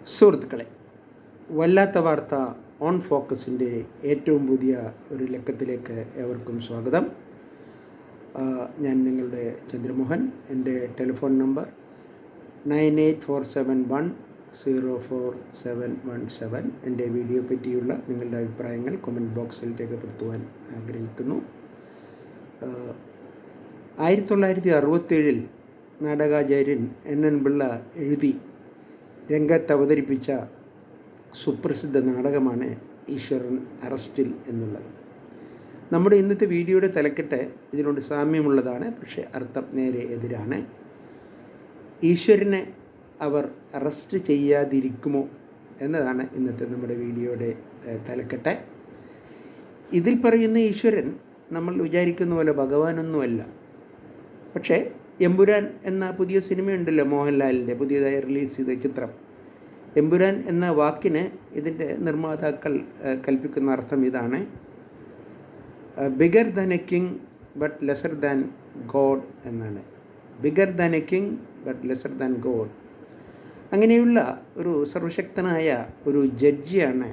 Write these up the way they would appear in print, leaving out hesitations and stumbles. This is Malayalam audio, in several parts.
സുഹൃത്തുക്കളെ, വല്ലാത്ത വാർത്ത ഓൺ ഫോക്കസിൻ്റെ ഏറ്റവും പുതിയ ഒരു ലക്കത്തിലേക്ക് ഏവർക്കും സ്വാഗതം. ഞാൻ നിങ്ങളുടെ ചന്ദ്രമോഹൻ. എൻ്റെ ടെലിഫോൺ നമ്പർ 9847104717. എൻ്റെ വീഡിയോ പറ്റിയുള്ള നിങ്ങളുടെ അഭിപ്രായങ്ങൾ കമൻറ്റ് ബോക്സിൽ രേഖപ്പെടുത്തുവാൻ ആഗ്രഹിക്കുന്നു. 1967 നാടകാചാര്യൻ NN പിള്ള എഴുതി രംഗത്ത് അവതരിപ്പിച്ച സുപ്രസിദ്ധ നാടകമാണ് ഈശ്വരൻ അറസ്റ്റിൽ എന്നുള്ളത്. നമ്മുടെ ഇന്നത്തെ വീഡിയോയുടെ തലക്കെട്ട് ഇതിനോട് സാമ്യമുള്ളതാണ്, പക്ഷേ അർത്ഥം നേരെ എതിരാണ്. ഈശ്വരനെ അവർ അറസ്റ്റ് ചെയ്യാതിരിക്കുമോ എന്നതാണ് ഇന്നത്തെ നമ്മുടെ വീഡിയോയുടെ തലക്കെട്ട്. ഇതിൽ പറയുന്ന ഈശ്വരൻ നമ്മൾ വിചാരിക്കുന്ന പോലെ ഭഗവാനൊന്നുമല്ല. പക്ഷേ എമ്പുരാൻ എന്ന പുതിയ സിനിമയുണ്ടല്ലോ, മോഹൻലാലിൻ്റെ പുതിയതായി റിലീസ് ചെയ്ത ചിത്രം. എമ്പുരാൻ എന്ന വാക്കിന് ഇതിൻ്റെ നിർമ്മാതാക്കൾ കൽപ്പിക്കുന്ന അർത്ഥം ഇതാണ്: bigger than a king but lesser than God എന്നാണ്. Bigger than a king but lesser than God. അങ്ങനെയുള്ള ഒരു സർവശക്തനായ ഒരു ജഡ്ജിയാണ്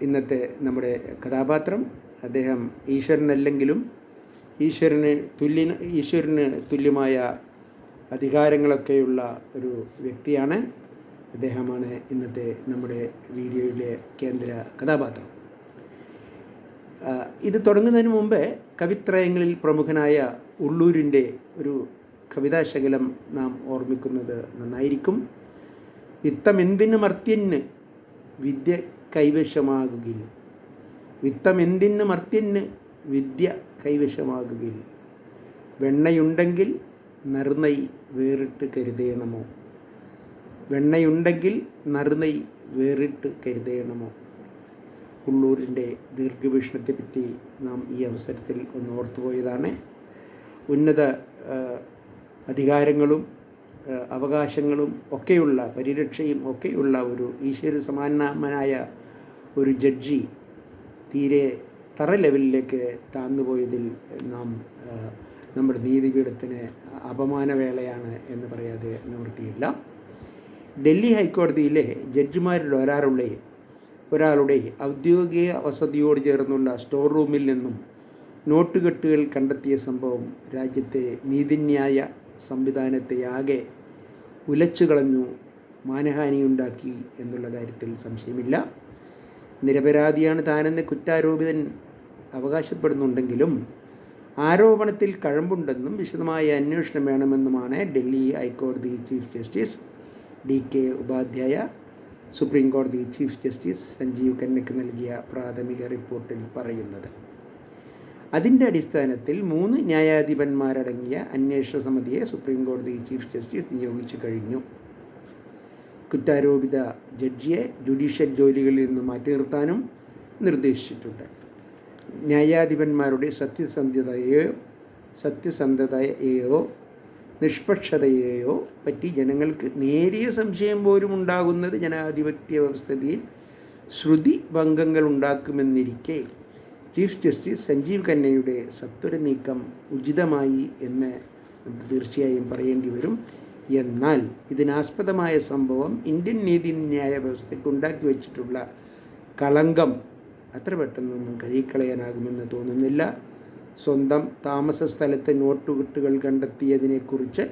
ഇന്നത്തെ നമ്മുടെ കഥാപാത്രം. അദ്ദേഹം ഈശ്വരനല്ലെങ്കിലും ഈശ്വരന് തുല്യമായ അധികാരങ്ങളൊക്കെയുള്ള ഒരു വ്യക്തിയാണ്. അദ്ദേഹമാണ് ഇന്നത്തെ നമ്മുടെ വീഡിയോയിലെ കേന്ദ്ര കഥാപാത്രം. ഇത് തുടങ്ങുന്നതിന് മുമ്പ് കവിത്രയങ്ങളിൽ പ്രമുഖനായ ഉള്ളൂരിൻ്റെ ഒരു കവിതാശകലം നാം ഓർമ്മിക്കുന്നത് നന്നായിരിക്കും. വിത്തമെന്തിന് മർത്യന് വിദ്യ കൈവശമാകുകിൽ, വിത്തമെന്തിന് മർത്യന് വിദ്യ കൈവശമാകുകിൽ, വെണ്ണയുണ്ടെങ്കിൽ നറുനൈ വേറിട്ട് കരുതേണമോ, വെണ്ണയുണ്ടെങ്കിൽ നറുനൈ വേറിട്ട് കരുതേണമോ. ഉള്ളൂരിൻ്റെ ദീർഘവീക്ഷണത്തെപ്പറ്റി നാം ഈ അവസരത്തിൽ ഒന്ന് ഓർത്തുപോയതാണ്. ഉന്നത അധികാരങ്ങളും അവകാശങ്ങളും ഒക്കെയുള്ള, പരിരക്ഷയും ഒക്കെയുള്ള ഒരു ഈശ്വര സമാനമായ ഒരു ജഡ്ജി തീരെ തറ ലെവലിലേക്ക് താഴ്ന്നുപോയതിൽ നാം നമ്മുടെ നീതിപീഠത്തിന് അപമാനവേളയാണ് എന്ന് പറയാതെ നിവൃത്തിയില്ല. ഡൽഹി ഹൈക്കോടതിയിലെ ജഡ്ജിമാരിൽ ഒരാളുടെ ഔദ്യോഗിക വസതിയോട് ചേർന്നുള്ള സ്റ്റോർ റൂമിൽ നിന്നും നോട്ടുകെട്ടുകൾ കണ്ടെത്തിയ സംഭവം രാജ്യത്തെ നീതിന്യായ സംവിധാനത്തെയാകെ ഉലച്ചു കളഞ്ഞു, മാനഹാനിയുണ്ടാക്കി എന്നുള്ള കാര്യത്തിൽ സംശയമില്ല. നിരപരാധിയാണ് താനെന്ന് കുറ്റാരോപിതൻ അവകാശപ്പെടുന്നുണ്ടെങ്കിലും ആരോപണത്തിൽ കഴമ്പുണ്ടെന്നും വിശദമായ അന്വേഷണം വേണമെന്നുമാണ് ഡൽഹി ഹൈക്കോടതി chief justice DK Upadhyay supreme കോടതി ചീഫ് ജസ്റ്റിസ് സഞ്ജീവ് ഖന്നയ്ക്ക് നൽകിയ പ്രാഥമിക റിപ്പോർട്ടിൽ പറയുന്നത്. അതിൻ്റെ അടിസ്ഥാനത്തിൽ 3 ന്യായാധിപന്മാരടങ്ങിയ അന്വേഷണ സമിതിയെ സുപ്രീം കോടതി ചീഫ് ജസ്റ്റിസ് നിയോഗിച്ചു കഴിഞ്ഞു. കുറ്റാരോപിത ജഡ്ജിയെ ജുഡീഷ്യൽ ജോലികളിൽ നിന്ന് മാറ്റി നിർത്താനും നിർദ്ദേശിച്ചിട്ടുണ്ട്. ന്യായാധിപന്മാരുടെ സത്യസന്ധതയെയോ നിഷ്പക്ഷതയെയോ പറ്റി ജനങ്ങൾക്ക് നേരിയ സംശയം പോലും ഉണ്ടാകുന്നത് ജനാധിപത്യ വ്യവസ്ഥയിൽ ശ്രുതി ഭംഗങ്ങൾ ഉണ്ടാക്കുമെന്നിരിക്കെ ചീഫ് ജസ്റ്റിസ് സഞ്ജീവ് ഖന്നയുടെ സത്വര നീക്കം ഉചിതമായി എന്ന് തീർച്ചയായും പറയേണ്ടി വരും. എന്നാൽ ഇതിനാസ്പദമായ സംഭവം ഇന്ത്യൻ നീതിന്യായ വ്യവസ്ഥയ്ക്ക് ഉണ്ടാക്കി വച്ചിട്ടുള്ള കളങ്കം അത്ര പെട്ടെന്നൊന്നും കഴുകിക്കളയാനാകുമെന്ന് തോന്നുന്നില്ല. സ്വന്തം താമസ സ്ഥലത്ത് നോട്ടുകെട്ടുകൾ കണ്ടെത്തിയതിനെക്കുറിച്ച്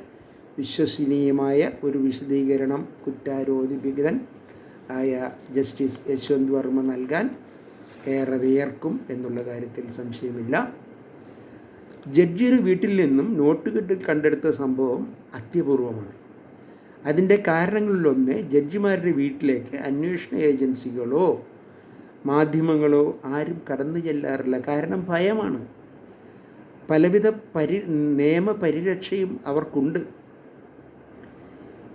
വിശ്വസനീയമായ ഒരു വിശദീകരണം കുറ്റാരോപിതൻ ആയ ജസ്റ്റിസ് യശ്വന്ത് വർമ്മ നൽകാൻ ഏറെ വിയർക്കും എന്നുള്ള കാര്യത്തിൽ സംശയമില്ല. ജഡ്ജിയുടെ വീട്ടിൽ നിന്നും നോട്ടുകെട്ട് കണ്ടെടുത്ത സംഭവം അത്യപൂർവമാണ്. അതിൻ്റെ കാരണങ്ങളിലൊന്ന്, ജഡ്ജിമാരുടെ വീട്ടിലേക്ക് അന്വേഷണ ഏജൻസികളോ മാധ്യമങ്ങളോ ആരും കടന്നു ചെല്ലാറില്ല. കാരണം ഭയമാണ്. പലവിധ നിയമപരിരക്ഷയും അവർക്കുണ്ട്.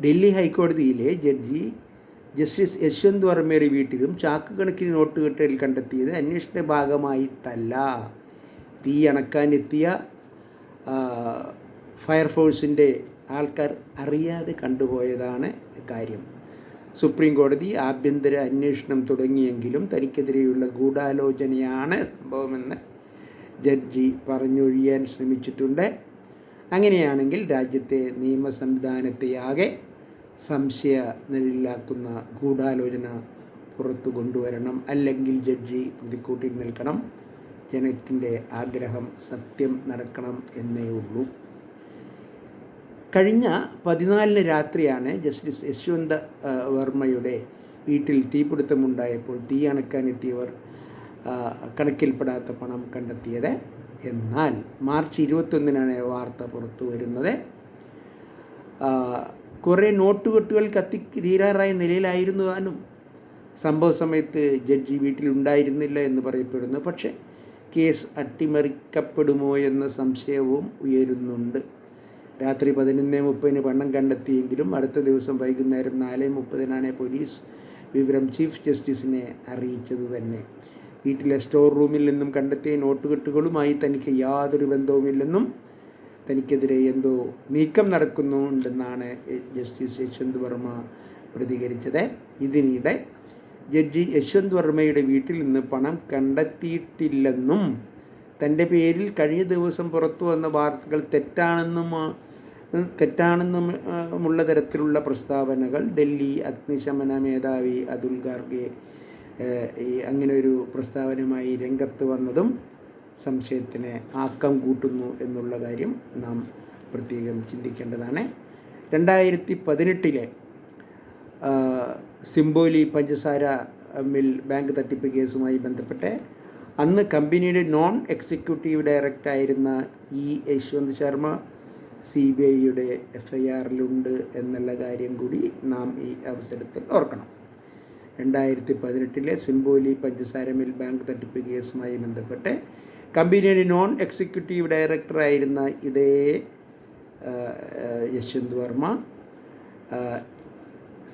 ഡൽഹി ഹൈക്കോടതിയിലെ ജസ്റ്റിസ് യശ്വന്ത് വർമ്മയുടെ വീട്ടിലും ചാക്കുകണക്കിന് നോട്ടുകെട്ടുകൾ കണ്ടെത്തിയത് അന്വേഷണ ഭാഗമായിട്ടല്ല. തീ അണക്കാനെത്തിയ ഫയർഫോഴ്സിൻ്റെ ആൾക്കാർ അറിയാതെ കണ്ടുപോയതാണ് കാര്യം. സുപ്രീം കോടതി ആഭ്യന്തര അന്വേഷണം തുടങ്ങിയെങ്കിലും തനിക്കെതിരെയുള്ള ഗൂഢാലോചനയാണ് സംഭവമെന്ന് ജഡ്ജി പറഞ്ഞൊഴിയാൻ ശ്രമിച്ചിട്ടുണ്ട്. അങ്ങനെയാണെങ്കിൽ രാജ്യത്തെ നിയമ സംവിധാനത്തെയാകെ സംശയ നിഴലിലാക്കുന്ന ഗൂഢാലോചന പുറത്തു കൊണ്ടുവരണം, അല്ലെങ്കിൽ ജഡ്ജി പ്രതിക്കൂട്ടിൽ നിൽക്കണം. ജനത്തിൻ്റെ ആഗ്രഹം സത്യം നടക്കണം എന്നേ ഉള്ളൂ. കഴിഞ്ഞ 14 രാത്രിയാണ് ജസ്റ്റിസ് യശ്വന്ത് വർമ്മയുടെ വീട്ടിൽ തീപിടുത്തമുണ്ടായപ്പോൾ തീ അണയ്ക്കാനെത്തിയവർ കണക്കിൽപ്പെടാത്ത പണം കണ്ടെത്തിയത്. എന്നാൽ മാർച്ച് 21-നാണ് വാർത്ത പുറത്തു വരുന്നത്. കുറേ നോട്ടുകെട്ടുകൾ തീരാറായ നിലയിലായിരുന്നു താനും. സംഭവ സമയത്ത് ജഡ്ജി വീട്ടിലുണ്ടായിരുന്നില്ല എന്ന് പറയപ്പെടുന്നു. പക്ഷേ കേസ് അട്ടിമറിക്കപ്പെടുമോ എന്ന സംശയവും ഉയരുന്നുണ്ട്. രാത്രി 11:30 പണം കണ്ടെത്തിയെങ്കിലും അടുത്ത ദിവസം വൈകുന്നേരം 4:30 പോലീസ് വിവരം ചീഫ് ജസ്റ്റിസിനെ അറിയിച്ചത് തന്നെ. വീട്ടിലെ സ്റ്റോർ റൂമിൽ നിന്നും കണ്ടെത്തിയ നോട്ടുകെട്ടുകളുമായി തനിക്ക് യാതൊരു ബന്ധവുമില്ലെന്നും തനിക്കെതിരെ എന്തോ നീക്കം നടക്കുന്നുണ്ടെന്നാണ് ജസ്റ്റിസ് യശ്വന്ത് വർമ്മ പ്രതികരിച്ചത്. ഇതിനിടെ ജഡ്ജി യശ്വന്ത് വർമ്മയുടെ വീട്ടിൽ നിന്ന് പണം കണ്ടെത്തിയിട്ടില്ലെന്നും തൻ്റെ പേരിൽ കഴിഞ്ഞ ദിവസം പുറത്തു വന്ന വാർത്തകൾ തെറ്റാണെന്നുമുള്ള തരത്തിലുള്ള പ്രസ്താവനകൾ ഡൽഹി അഗ്നിശമന മേധാവി അതുൽ ഖാർഗെ അങ്ങനെ ഒരു പ്രസ്താവനയുമായി രംഗത്ത് വന്നതും സംശയത്തിന് ആക്കം കൂട്ടുന്നു എന്നുള്ള കാര്യം നാം പ്രത്യേകം ചിന്തിക്കേണ്ടതാണ്. 2018 സിംബോലി പഞ്ചസാര മിൽ ബാങ്ക് തട്ടിപ്പ് കേസുമായി ബന്ധപ്പെട്ട് അന്ന് കമ്പനിയുടെ നോൺ എക്സിക്യൂട്ടീവ് ഡയറക്ടറായിരുന്ന യശ്വന്ത് ശർമ്മ CBIയുടെ FIRലുണ്ട് എന്നുള്ള കാര്യം കൂടി നാം ഈ അവസരത്തിൽ ഓർക്കണം. 2018 സിംബോലി പഞ്ചസാര മിൽ ബാങ്ക് തട്ടിപ്പ് കേസുമായി ബന്ധപ്പെട്ട് കമ്പനിയുടെ നോൺ എക്സിക്യൂട്ടീവ് ഡയറക്ടറായിരുന്ന ഇതേ യശ്വന്ത് വർമ്മ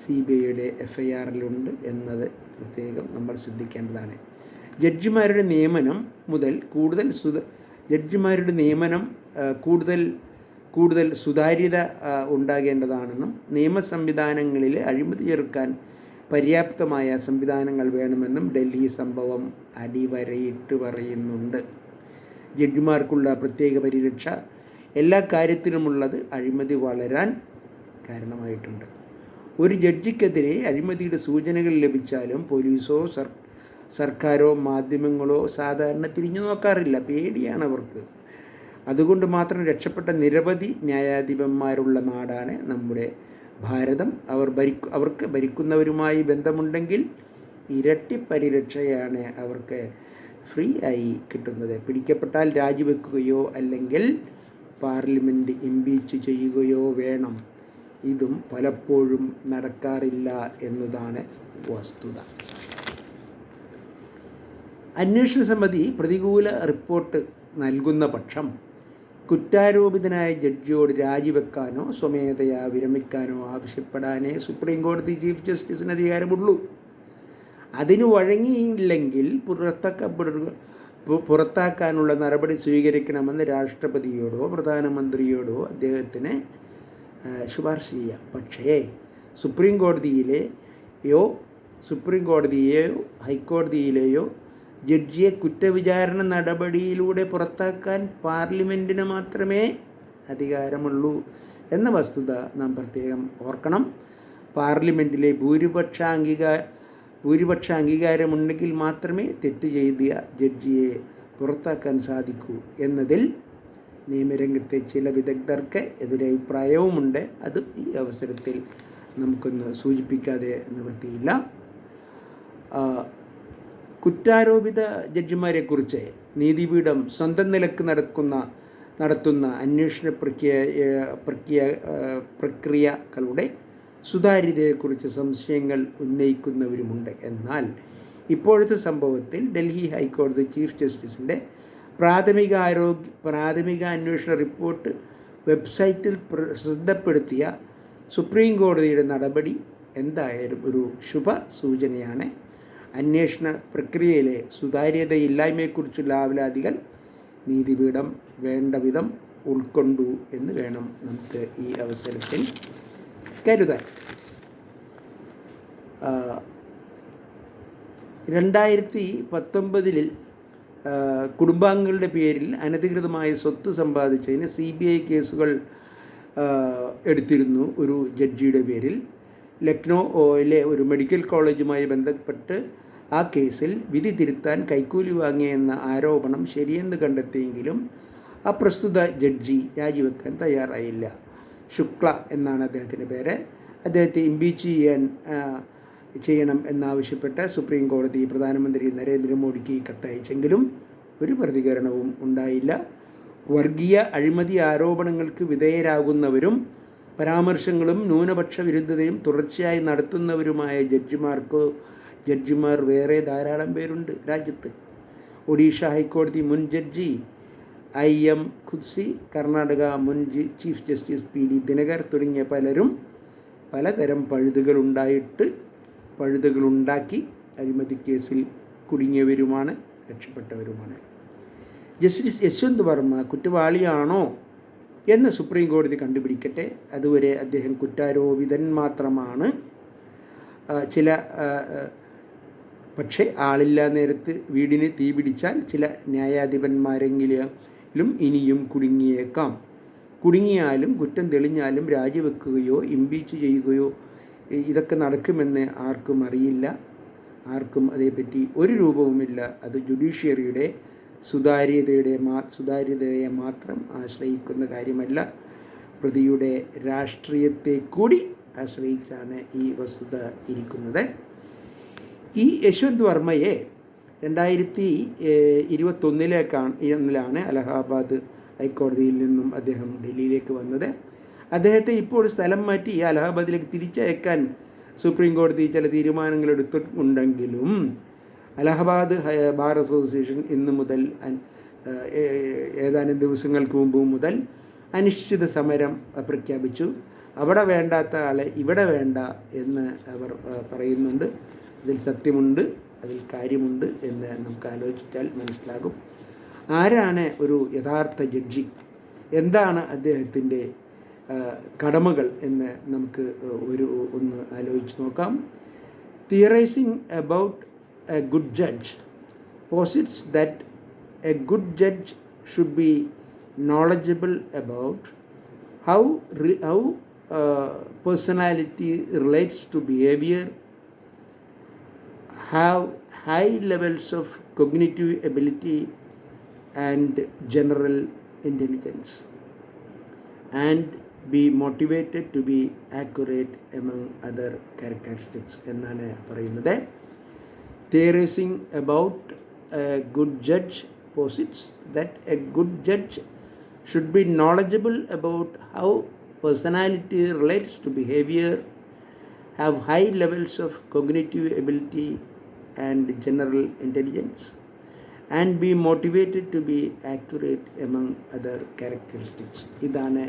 CBIയുടെ FIRലുണ്ട് എന്നത് പ്രത്യേകം നമ്മൾ ശ്രദ്ധിക്കേണ്ടതാണ്. ജഡ്ജിമാരുടെ നിയമനം കൂടുതൽ സുതാര്യത ഉണ്ടാകേണ്ടതാണെന്നും നിയമ സംവിധാനങ്ങളിൽ അഴിമതി ചെറുക്കാൻ പര്യാപ്തമായ സംവിധാനങ്ങൾ വേണമെന്നും ഡൽഹി സംഭവം അടിവരയിട്ട് പറയുന്നുണ്ട്. ജഡ്ജിമാർക്കുള്ള പ്രത്യേക പരിരക്ഷ എല്ലാ കാര്യത്തിലുമുള്ളത് അഴിമതി വളരാൻ കാരണമായിട്ടുണ്ട്. ഒരു ജഡ്ജിക്കെതിരെ അഴിമതിയുടെ സൂചനകൾ ലഭിച്ചാലും പോലീസോ സർക്കാരോ മാധ്യമങ്ങളോ സാധാരണ തിരിഞ്ഞു നോക്കാറില്ല. പേടിയാണ് അവർക്ക്. അതുകൊണ്ട് മാത്രം രക്ഷപ്പെട്ട നിരവധി ന്യായാധിപന്മാരുള്ള നാടാണ് നമ്മുടെ ഭാരതം. അവർക്ക് ഭരിക്കുന്നവരുമായി ബന്ധമുണ്ടെങ്കിൽ ഇരട്ടി പരിരക്ഷയാണ് അവർക്ക് ഫ്രീ ആയി കിട്ടുന്നത്. പിടിക്കപ്പെട്ടാൽ രാജിവെക്കുകയോ അല്ലെങ്കിൽ പാർലമെൻറ്റ് ഇംപീച്ച് ചെയ്യുകയോ വേണം. ഇതും പലപ്പോഴും നടക്കാറില്ല എന്നതാണ് വസ്തുത. അന്വേഷണ സമിതി പ്രതികൂല റിപ്പോർട്ട് നൽകുന്ന പക്ഷം കുറ്റാരോപിതനായ ജഡ്ജിയോട് രാജിവെക്കാനോ സ്വമേധയാ വിരമിക്കാനോ ആവശ്യപ്പെടാനേ സുപ്രീം കോടതി ചീഫ് ജസ്റ്റിസിന് അധികാരമുള്ളൂ. അതിന് വഴങ്ങിയില്ലെങ്കിൽ പുറത്താക്കാനുള്ള നടപടി സ്വീകരിക്കണമെന്ന് രാഷ്ട്രപതിയോടോ പ്രധാനമന്ത്രിയോടോ അദ്ദേഹത്തിന് ശുപാർശ ചെയ്യാം. പക്ഷേ സുപ്രീം കോടതിയെയോ ഹൈക്കോടതിയിലെയോ ജഡ്ജിയെ കുറ്റവിചാരണ നടപടിയിലൂടെ പുറത്താക്കാൻ പാർലമെൻറ്റിന് മാത്രമേ അധികാരമുള്ളൂ എന്ന വസ്തുത നാം പ്രത്യേകം ഓർക്കണം. പാർലമെൻറ്റിലെ ഭൂരിപക്ഷ അംഗീകാരമുണ്ടെങ്കിൽ മാത്രമേ തെറ്റ് ചെയ്ത ജഡ്ജിയെ പുറത്താക്കാൻ സാധിക്കൂ എന്നതിൽ നിയമരംഗത്തെ ചില വിദഗ്ധർക്ക് എതിരഭിപ്രായവുമുണ്ട്. അത് ഈ അവസരത്തിൽ നമുക്കൊന്ന് സൂചിപ്പിക്കാതെ നിവൃത്തിയില്ല. കുറ്റാരോപിത ജഡ്ജിമാരെക്കുറിച്ച് നീതിപീഠം സ്വന്തം നിലക്ക് നടത്തുന്ന അന്വേഷണ പ്രക്രിയകളുടെ സുതാര്യതയെക്കുറിച്ച് സംശയങ്ങൾ ഉന്നയിക്കുന്നവരുമുണ്ട്. എന്നാൽ ഇപ്പോഴത്തെ സംഭവത്തിൽ ഡൽഹി ഹൈക്കോടതി ചീഫ് ജസ്റ്റിസിൻ്റെ പ്രാഥമിക അന്വേഷണ റിപ്പോർട്ട് വെബ്സൈറ്റിൽ പ്രസിദ്ധപ്പെടുത്തിയ സുപ്രീം കോടതിയുടെ നടപടി എന്തായാലും ഒരു ശുഭ സൂചനയാണ്. അന്വേഷണ പ്രക്രിയയിലെ സുതാര്യതയില്ലായ്മയെക്കുറിച്ചുള്ള ആവലാതികൾ നീതിപീഠം വേണ്ട വിധം ഉൾക്കൊണ്ടു എന്ന് വേണം നമുക്ക് ഈ അവസരത്തിൽ കരുതാൻ. 2019 കുടുംബാംഗങ്ങളുടെ പേരിൽ അനധികൃതമായ സ്വത്ത് സമ്പാദിച്ചതിന് CBI കേസുകൾ എടുത്തിരുന്നു ഒരു ജഡ്ജിയുടെ പേരിൽ. ലക്നൌയിലെ ഒരു മെഡിക്കൽ കോളേജുമായി ബന്ധപ്പെട്ട് ആ കേസിൽ വിധി തിരുത്താൻ കൈക്കൂലി വാങ്ങിയെന്ന ആരോപണം ശരിയെന്ന് കണ്ടെത്തിയെങ്കിലും ആ പ്രസ്തുത ജഡ്ജി രാജിവെക്കാൻ തയ്യാറായില്ല. ശുക്ല എന്നാണ് അദ്ദേഹത്തിൻ്റെ പേര്. അദ്ദേഹത്തെ ഇംപീച്ച് ചെയ്യണം എന്നാവശ്യപ്പെട്ട് സുപ്രീം കോടതി പ്രധാനമന്ത്രി നരേന്ദ്രമോദിക്ക് കത്തയച്ചെങ്കിലും ഒരു പ്രതികരണവും ഉണ്ടായില്ല. വർഗീയ അഴിമതി ആരോപണങ്ങൾക്ക് വിധേയരാകുന്നവരും പരാമർശങ്ങളും ന്യൂനപക്ഷ വിരുദ്ധതയും തുടർച്ചയായി നടത്തുന്നവരുമായ ജഡ്ജിമാർ വേറെ ധാരാളം പേരുണ്ട് രാജ്യത്ത്. ഒഡീഷ ഹൈക്കോടതി മുൻ ജഡ്ജി IM ഖുദ്സി, കർണാടക മുൻ ചീഫ് ജസ്റ്റിസ് PD ദിനകർ തുടങ്ങിയ പലരും പലതരം പഴുതുകളുണ്ടാക്കി അഴിമതി കേസിൽ കുടുങ്ങിയവരുമാണ്, രക്ഷപ്പെട്ടവരുമാണ്. ജസ്റ്റിസ് യശ്വന്ത് വർമ്മ കുറ്റവാളിയാണോ എന്ന് സുപ്രീം കോടതി കണ്ടുപിടിക്കട്ടെ. അതുവരെ അദ്ദേഹം കുറ്റാരോപിതൻ മാത്രമാണ്. പക്ഷേ ആളില്ലാ നേരത്ത് വീടിന് തീ പിടിച്ചാൽ ചില ന്യായാധിപന്മാരെങ്കിലും ഇനിയും കുടുങ്ങിയേക്കാം. കുടുങ്ങിയാലും കുറ്റം തെളിഞ്ഞാലും രാജിവെക്കുകയോ ഇംപീച്ച് ചെയ്യുകയോ ഇതൊക്കെ നടക്കുമെന്ന് ആർക്കും അറിയില്ല. ആർക്കും അതേപ്പറ്റി ഒരു രൂപവുമില്ല. അത് ജുഡീഷ്യറിയുടെ സുതാര്യതയെ മാത്രം ആശ്രയിക്കുന്ന കാര്യമല്ല, പ്രതിയുടെ രാഷ്ട്രീയത്തെ കൂടി ആശ്രയിച്ചാണ് ഈ വസ്തുത ഇരിക്കുന്നത്. ഈ യശ്വന്ത് വർമ്മയെ 2021 അലഹാബാദ് ഹൈക്കോടതിയിൽ നിന്നും അദ്ദേഹം ഡൽഹിയിലേക്ക് വന്നത്. അദ്ദേഹത്തെ ഇപ്പോൾ സ്ഥലം മാറ്റി അലഹാബാദിലേക്ക് തിരിച്ചയക്കാൻ സുപ്രീം കോടതി ചില തീരുമാനങ്ങൾ എടുത്തിട്ടുണ്ടെങ്കിലും അലഹബാദ് ബാർ അസോസിയേഷൻ ഇന്ന് മുതൽ ഏതാനും ദിവസങ്ങൾക്ക് മുമ്പ് മുതൽ അനിശ്ചിത സമരം പ്രഖ്യാപിച്ചു. അവിടെ വേണ്ടാത്ത ആളെ ഇവിടെ വേണ്ട എന്ന് അവർ പറയുന്നുണ്ട്. അതിൽ സത്യമുണ്ട്, അതിൽ കാര്യമുണ്ട് എന്ന് നമുക്ക് ആലോചിച്ചാൽ മനസ്സിലാകും. ആരാണ് ഒരു യഥാർത്ഥ ജഡ്ജി, എന്താണ് അദ്ദേഹത്തിൻ്റെ കടമകൾ എന്ന് നമുക്ക് ഒന്ന് ആലോചിച്ച് നോക്കാം. തിയറൈസിങ് about a good judge posits that a good judge should be knowledgeable about how personality relates to behavior, have high levels of cognitive ability and general intelligence, and be motivated to be accurate among other characteristics എന്നാണ് പറയുന്നത്. Theorizing about a good judge posits that a good judge should be knowledgeable about how personality relates to behavior, have high levels of cognitive ability and general intelligence, and be motivated to be accurate among other characteristics. ഇതാണ്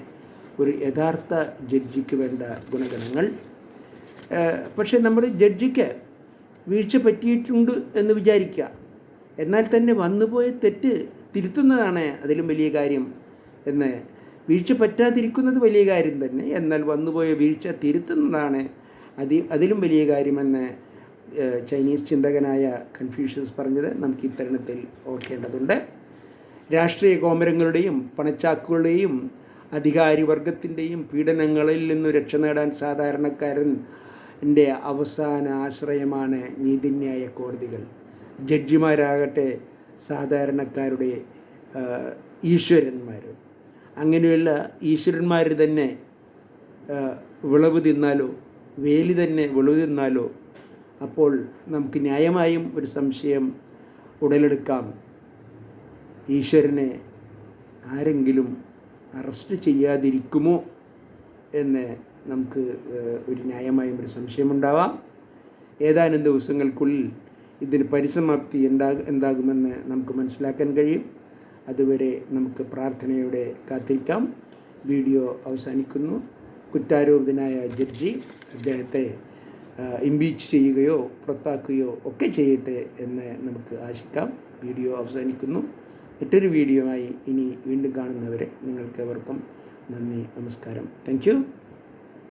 ഒരു യഥാർത്ഥ ജഡ്ജിക്ക് വേണ്ട ഗുണഗണങ്ങൾ. പക്ഷേ നമ്മുടെ ജഡ്ജിക്ക് വീഴ്ച പറ്റിയിട്ടുണ്ട് എന്ന് വിചാരിക്കുക. എന്നാൽ തന്നെ വന്നുപോയ തെറ്റ് തിരുത്തുന്നതാണ് അതിലും വലിയ കാര്യം എന്ന്. വീഴ്ച പറ്റാതിരിക്കുന്നത് വലിയ കാര്യം തന്നെ, എന്നാൽ വന്നുപോയ വീഴ്ച തിരുത്തുന്നതാണ് അതിലും വലിയ കാര്യമെന്ന് ചൈനീസ് ചിന്തകനായ കൺഫ്യൂഷ്യസ് പറഞ്ഞത് നമുക്ക് ഇത്തരണത്തിൽ ഓർക്കേണ്ടതുണ്ട്. രാഷ്ട്രീയ കോമരങ്ങളുടെയും പണച്ചാക്കുകളുടെയും അധികാരിവർഗത്തിൻ്റെയും പീഡനങ്ങളിൽ നിന്ന് രക്ഷ നേടാൻ സാധാരണക്കാരൻ്റെ അവസാന ആശ്രയമാണ് നീതിന്യായ കോടതികൾ. ജഡ്ജിമാരാകട്ടെ സാധാരണക്കാരുടെ ഈശ്വരന്മാർ. അങ്ങനെയുള്ള ഈശ്വരന്മാർ തന്നെ വിളവ് തിന്നാലോ, വേലി തന്നെ വിളവ് തിന്നാലോ, അപ്പോൾ നമുക്ക് ന്യായമായും ഒരു സംശയം ഉടലെടുക്കാം. ഈശ്വരനെ ആരെങ്കിലും അറസ്റ്റ് ചെയ്യാതിരിക്കുമോ എന്ന് നമുക്ക് ഒരു ന്യായമായും ഒരു സംശയമുണ്ടാവാം. ഏതാനും ദിവസങ്ങൾക്കുള്ളിൽ ഇതിന് പരിസമാപ്തി എന്താകുമെന്ന് നമുക്ക് മനസ്സിലാക്കാൻ കഴിയും. അതുവരെ നമുക്ക് പ്രാർത്ഥനയോടെ കാത്തിരിക്കാം. വീഡിയോ അവസാനിക്കുന്നു. കുറ്റാരോപിതനായ ജഡ്ജി അദ്ദേഹത്തെ ഇംപീച്ച് ചെയ്യുകയോ പുറത്താക്കുകയോ ഒക്കെ ചെയ്യട്ടെ എന്ന് നമുക്ക് ആശിക്കാം. വീഡിയോ അവസാനിക്കുന്നു. മറ്റൊരു വീഡിയോയുമായി ഇനി വീണ്ടും കാണുന്നവരെ നിങ്ങൾക്കെവർക്കും നന്ദി, നമസ്കാരം. Thank you.